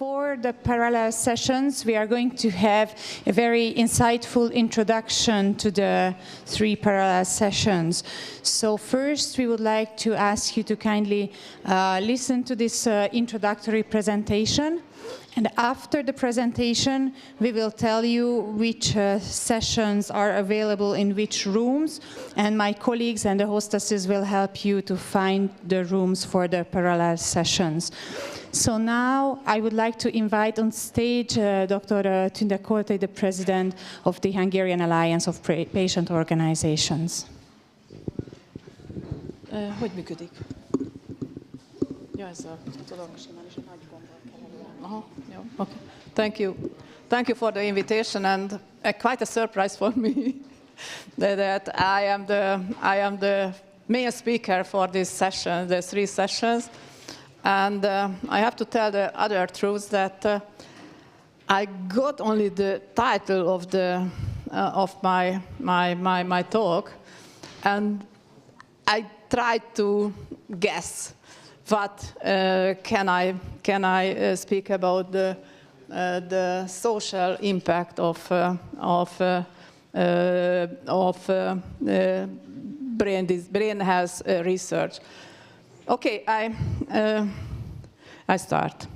for the parallel sessions, we are going to have a very insightful introduction to the 3 parallel sessions. So first, we would like to ask you to kindly listen to this introductory presentation. And after the presentation, we will tell you which sessions are available in which rooms, and my colleagues and the hostesses will help you to find the rooms for the parallel sessions. So now I would like to invite on stage Dr. Tünde Koltai, the president of the Hungarian Alliance of Patient Organizations. Hogy működik? Ja, ez a tudom. Okay. Thank you. Thank you for the invitation, and quite a surprise for me that I am the main speaker for this session, the 3 sessions, and I have to tell the other truth that I got only the title of my talk, and I tried to guess. What can I speak about the social impact of brain health research? Okay, I start.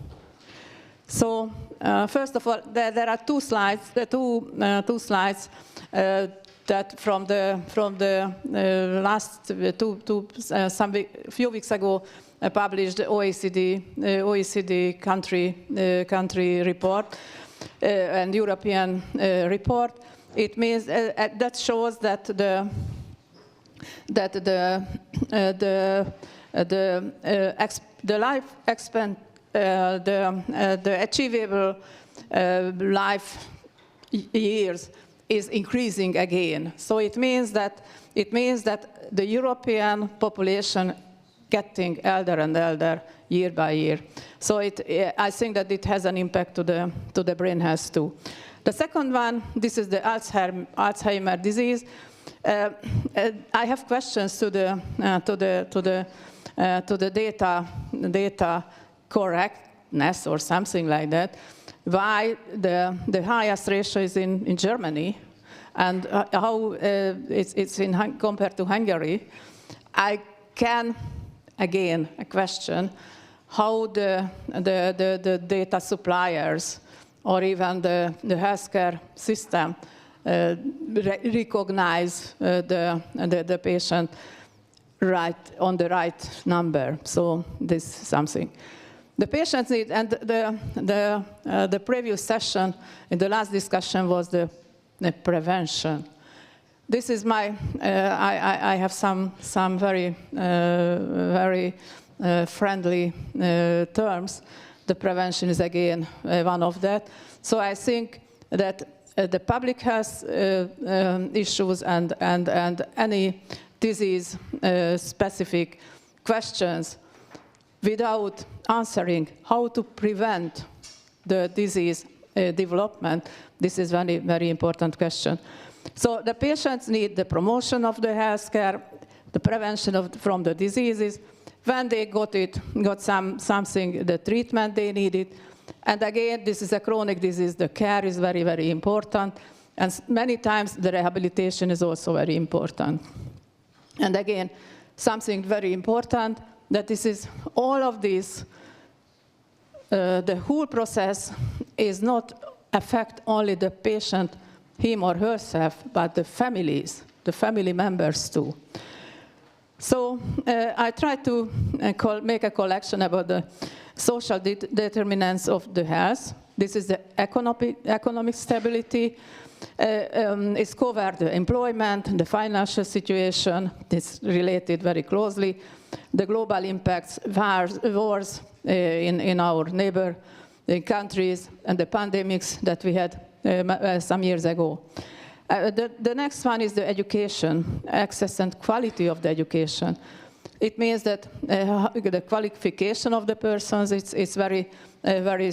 So first of all, there are 2 slides. The two slides that from the last few weeks ago. Published OECD country report and European report. It means that shows that the achievable life years is increasing again. So it means that the European population getting elder and elder year by year. So I think that it has an impact to the brain health too. The second one, this is the Alzheimer disease. I have questions to the data correctness or something like that. Why the highest ratio is in Germany, and how it's compared to Hungary. I can. Again, a question, how the data suppliers or even the healthcare system recognize the patient on the right number. So this is something. The patients need, and the previous session, in the last discussion was the prevention. This is my, I have some very friendly terms. The prevention is again one of that. So I think that the public health issues and any disease specific questions without answering how to prevent the disease development, this is very, very important question. So the patients need the promotion of the healthcare, the prevention from the diseases. When they got something, the treatment they needed. And again, this is a chronic disease. The care is very, very important. And many times the rehabilitation is also very important. And again, something very important, that this is all of this, the whole process is not affect only the patient, him or herself, but the families, the family members too. So I try to make a collection about the social determinants of the health. This is the economic stability. It's covered the employment, the financial situation. It's related very closely. The global impacts, wars in our neighbor countries, and the pandemics that we had some years ago. The next one is the education, access and quality of the education. It means that the qualification of the persons, it's very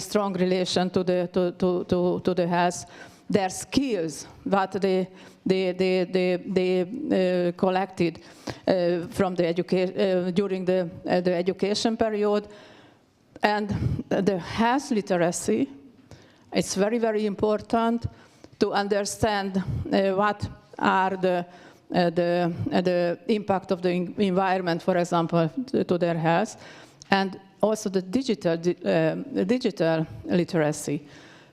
strong relation to the health. Their skills, what they collected from the during the education period. And the health literacy, it's very, very important to understand what are the impact of the environment, for example, to their health, and also the digital literacy.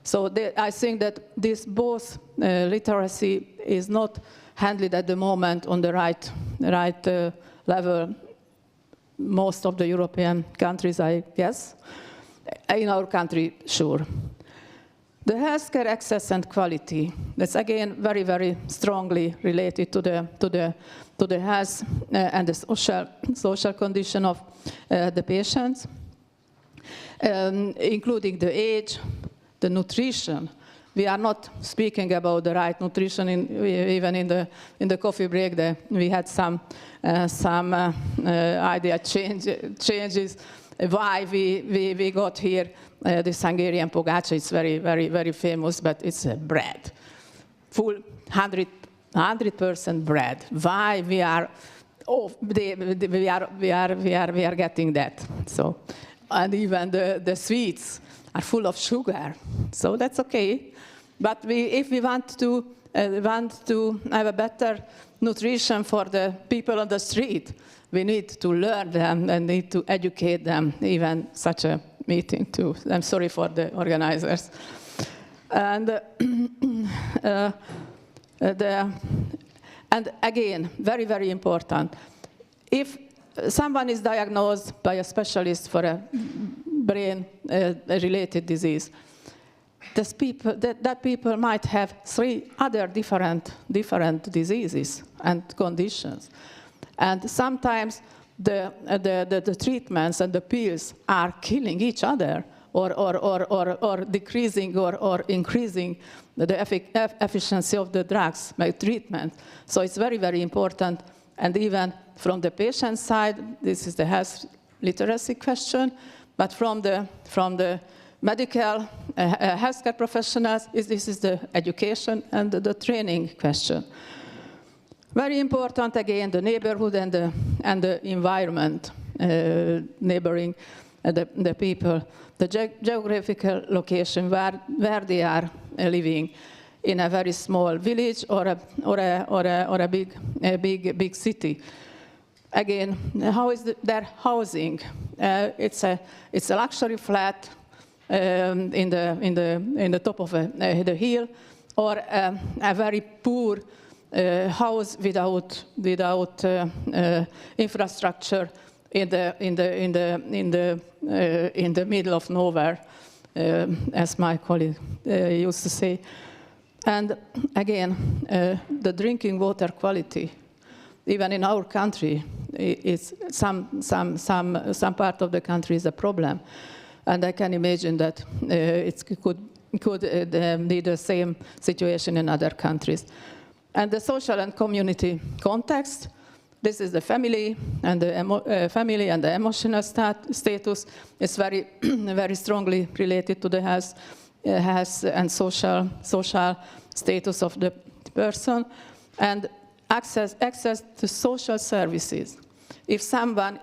So I think that this both literacy is not handled at the moment on the right level. Most of the European countries, I guess. In our country, sure. The healthcare access and quality, that's again very, very strongly related to the health and the social condition of the patients, including the age, the nutrition. We are not speaking about the right nutrition. Even in the coffee break, we had some idea changes. Why we got here this Hungarian pogača. It's very, very, very famous, but it's bread, full 100% bread. Why we are getting that? So, and even the sweets are full of sugar. So that's okay. But if we want to have a better nutrition for the people on the street, we need to learn them and need to educate them, even such a meeting too. I'm sorry for the organizers. And, and again, very, very important. If someone is diagnosed by a specialist for a brain-related disease, that people might have 3 other different diseases and conditions. And sometimes the treatments and the pills are killing each other or decreasing or increasing the efficiency of the drugs by treatment. So it's very, very important. And even from the patient side, this is the health literacy question, but from the medical healthcare professionals, this is the education and the training question. Very important, again, the neighborhood and the environment, neighboring the people, the geographical location where they are living, in a very small village or a big city. Again, how is their housing? It's a luxury flat in the top of the hill, or a very poor house without infrastructure in the middle of nowhere, as my colleague used to say. And again, the drinking water quality, even in our country, it's some part of the country is a problem, and I can imagine that it could be the same situation in other countries. And the social and community context. This is the family and the emotional status. It's very, very strongly related to the health and social status of the person, and access to social services. If someone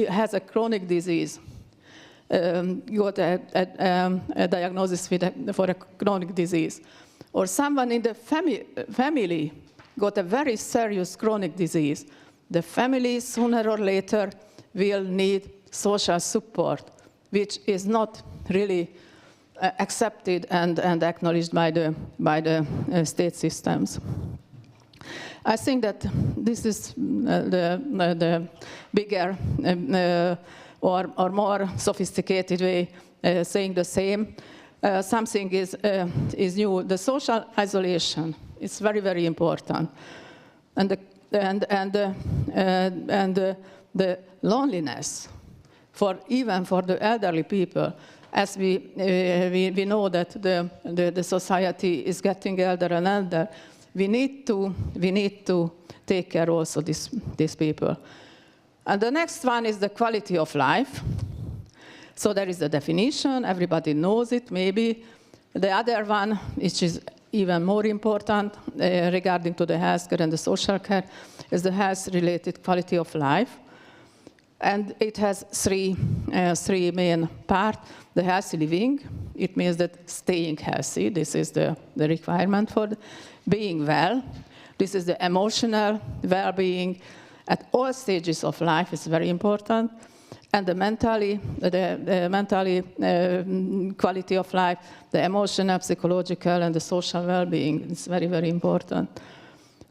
has a chronic disease, got a diagnosis for a chronic disease, or someone in the family got a very serious chronic disease, the family sooner or later will need social support, which is not really accepted and acknowledged by the state systems. I think that this is the bigger or more sophisticated way saying the same. Something is new. The social isolation is very, very important, and the loneliness even for the elderly people. As we know that the society is getting elder and elder, we need to take care also these people. And the next one is the quality of life. So there is the definition, everybody knows it, maybe. The other one, which is even more important regarding to the healthcare and the social care, is the health-related quality of life. And it has three main parts. The healthy living, it means that staying healthy, this is the requirement for being well. This is the emotional well-being at all stages of life, is very important. And the mentally quality of life, the emotional, psychological, and the social well-being is very, very important.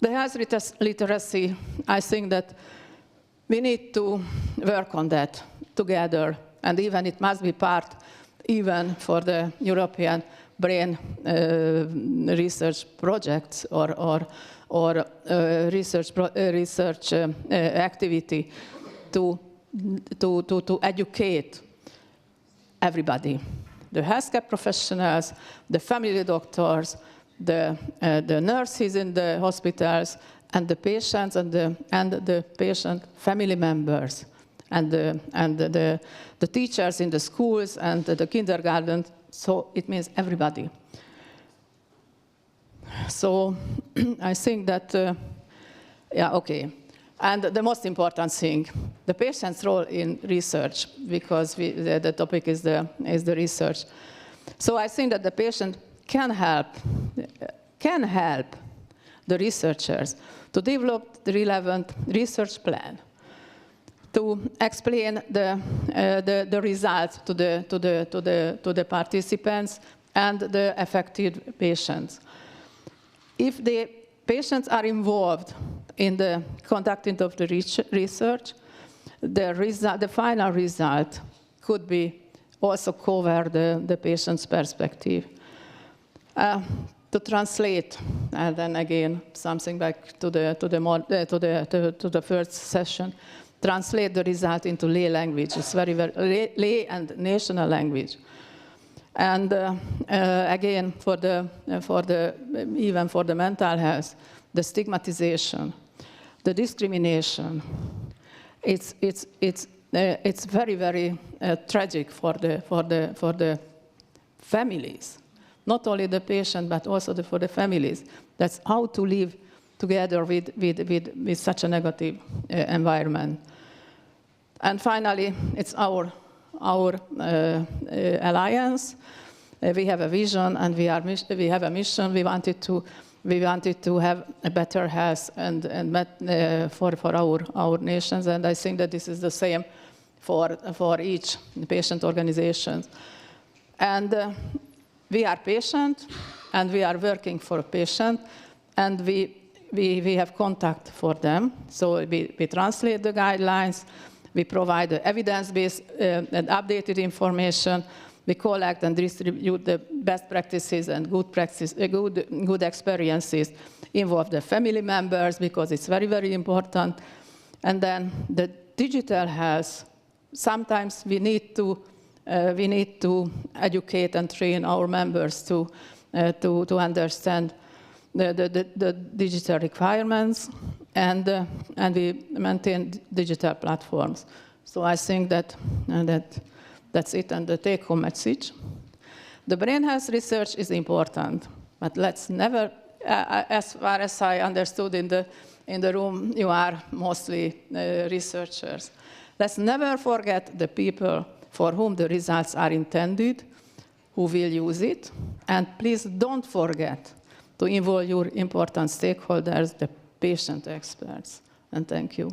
The health literacy, I think that we need to work on that together, and even it must be part, even for the European brain research projects or research activity to educate everybody, the healthcare professionals, the family doctors, the nurses in the hospitals, and the patients and the patient family members, and the teachers in the schools and the kindergarten. So it means everybody. So I think that, yeah, okay. And the most important thing, the patient's role in research, because the topic is the research. So I think that the patient can help the researchers to develop the relevant research plan, to explain the results to the participants and the affected patients. If the patients are involved in the conducting of the research, the final result could be also cover the patient's perspective. To translate, and then again something back to the first session, translate the result into lay language. It's very lay and national language. And again, even for the mental health, the stigmatization, the discrimination, it's very, very tragic for the families. Not only the patient, but also for the families. That's how to live together with such a negative environment. And finally, it's our alliance. We have a vision, and we have a mission. We wanted to have a better health for our nations, and I think that this is the same for each patient organization. And we are patient, and we are working for a patient, and we have contact for them. So we translate the guidelines, we provide the evidence-based and updated information, we collect and distribute the best practices and good experiences, involve the family members, because it's very, very important. And then the digital health, sometimes we need to educate and train our members to understand the digital requirements, and we maintain digital platforms. So I think that's it, and the take-home message. The brain health research is important, but let's never, as far as I understood in the room, you are mostly researchers. Let's never forget the people for whom the results are intended, who will use it. And please don't forget to involve your important stakeholders, the patient experts. And thank you.